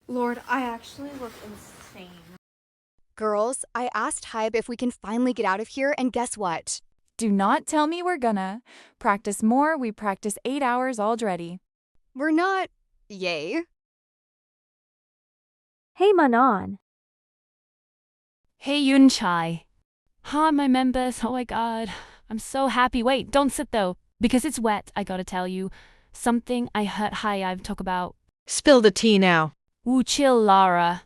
Lord, I actually look insane. Girls, I asked Hybe if we can finally get out of here, and guess what? Do not tell me we're gonna. Practice more, we practice 8 hours already. We're not. Yay. Hey Manon. Hey Yun Chai. Hi, my members. Oh my god. I'm so happy. Wait, don't sit though. Because it's wet, I gotta tell you. Something I heard I've talk about. Spill the tea now. Woo, chill, Lara.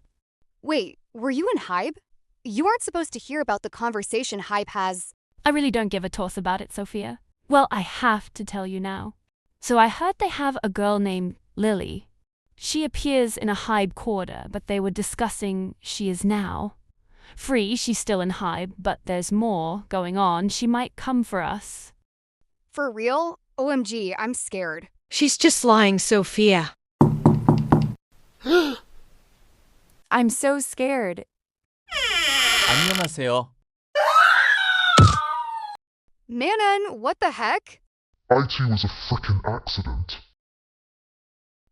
Wait, were you in Hybe? You aren't supposed to hear about the conversation Hybe has. I really don't give a toss about it, Sophia. Well, I have to tell you now. So I heard they have a girl named Lily. She appears in a Hybe quarter, but they were discussing she is now. Free, she's still in Hybe, but there's more going on. She might come for us. For real? OMG, I'm scared. She's just lying, Sophia. I'm so scared. 안녕하세요. Manon, what the heck? IT was a frickin' accident.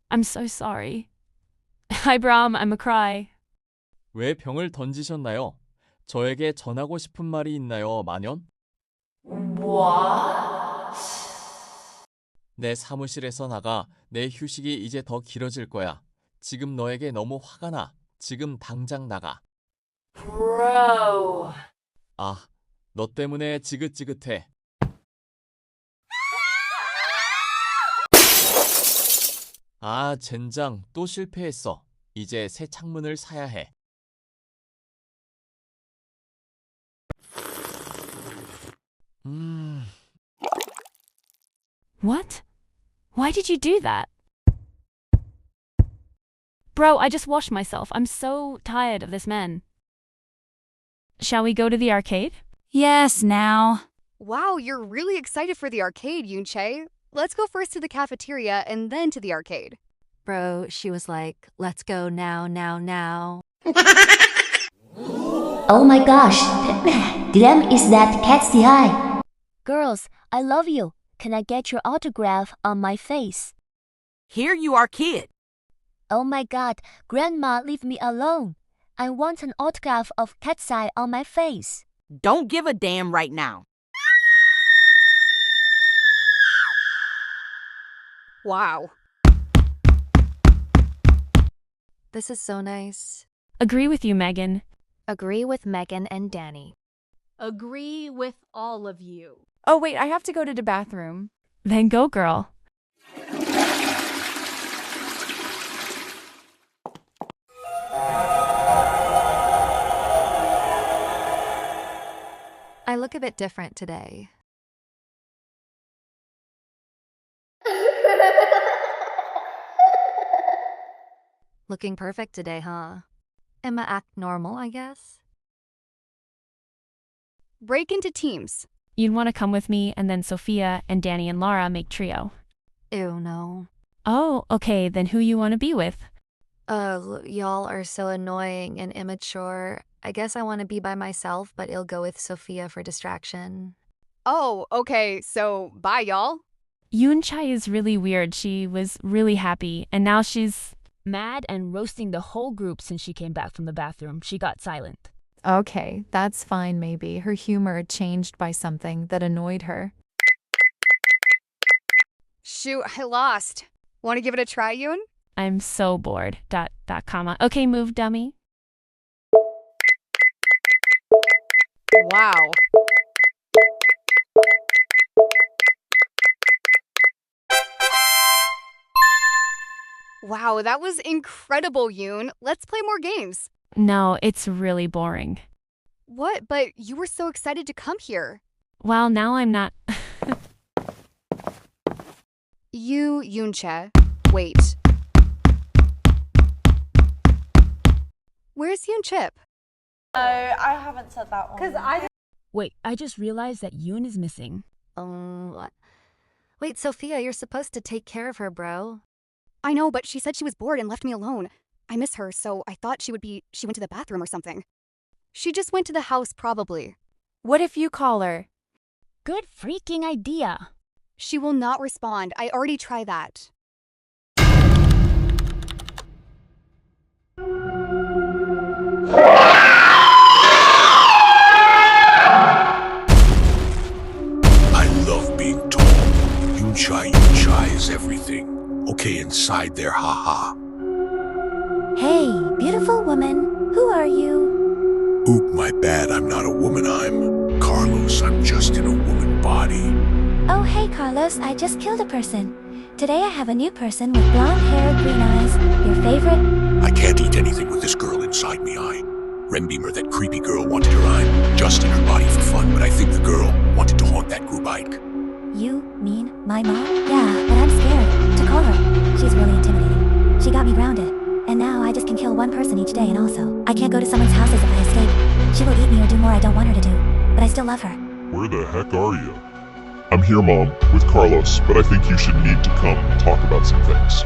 I'm so sorry. Hi, Bram, I'm a cry. 왜 병을 던지셨나요? 저에게 전하고 싶은 말이 있나요, 마년? 내 사무실에서 나가. 내 휴식이 이제 더 길어질 거야. 지금 너에게 너무 화가 나. 지금 당장 나가. Bro. 아, 너 때문에 지긋지긋해. 아, 젠장, 또 실패했어. 이제 새 창문을 사야 해. What? Why did you do that? Bro, I just washed myself. I'm so tired of this man. Shall we go to the arcade? Yes, now. Wow, you're really excited for the arcade, Yoonchae. Let's go first to the cafeteria and then to the arcade. Bro, she was like, let's go now. Oh my gosh, damn, is that cat's eye? Girls, I love you. Can I get your autograph on my face? Here you are, kid. Oh my god, Grandma, leave me alone. I want an autograph of cat's eye on my face. Don't give a damn right now. Wow. This is so nice. Agree with you, Megan. Agree with Megan and Danny. Agree with all of you. Oh wait, I have to go to the bathroom. Then go, girl. I look a bit different today. Looking perfect today, huh? Emma act normal, I guess? Break into teams. You'd want to come with me, and then Sophia and Danny and Lara make trio. Ew, no. Oh, okay, then who you want to be with? Y'all are so annoying and immature. I guess I want to be by myself, but it'll go with Sophia for distraction. Oh, okay, so bye, y'all. Yoon Chai is really weird. She was really happy, and now she's mad and roasting the whole group since she came back from the bathroom. She got silent. Okay, that's fine maybe. Her humor changed by something that annoyed her. Shoot, I lost. Want to give it a try, Yoon? I'm so bored. Comma. Okay, move, dummy. Wow. Wow, that was incredible, Yoon. Let's play more games. No, it's really boring. What? But you were so excited to come here. Well, now I'm not. Yoonchae. Wait. Where's Yoonchip? I haven't said that one. Wait, I just realized that Yoon is missing. What? Wait, Sophia, you're supposed to take care of her, bro. I know, but she said she was bored and left me alone. I miss her, so I thought she went to the bathroom or something. She just went to the house, probably. What if you call her? Good freaking idea. She will not respond. I already tried that. woman. Who are you? Oop, my bad, I'm not a woman, I'm Carlos. I'm just in a woman body. Oh, hey, Carlos, I just killed a person. Today I have a new person with blonde hair, green eyes. Your favorite? I can't eat anything with this girl inside me, Rembeamer, that creepy girl, wanted her eye just in her body for fun, but I think the girl wanted to haunt that group Ike. You mean my mom? Yeah, but I'm scared to call her. She's really intimidating. She got me grounded. And now I just can kill one person each day, and also, I can't go to someone's houses if I escape. She will eat me or do more I don't want her to do. But I still love her. Where the heck are you? I'm here, Mom, with Carlos, but I think you should need to come talk about some things.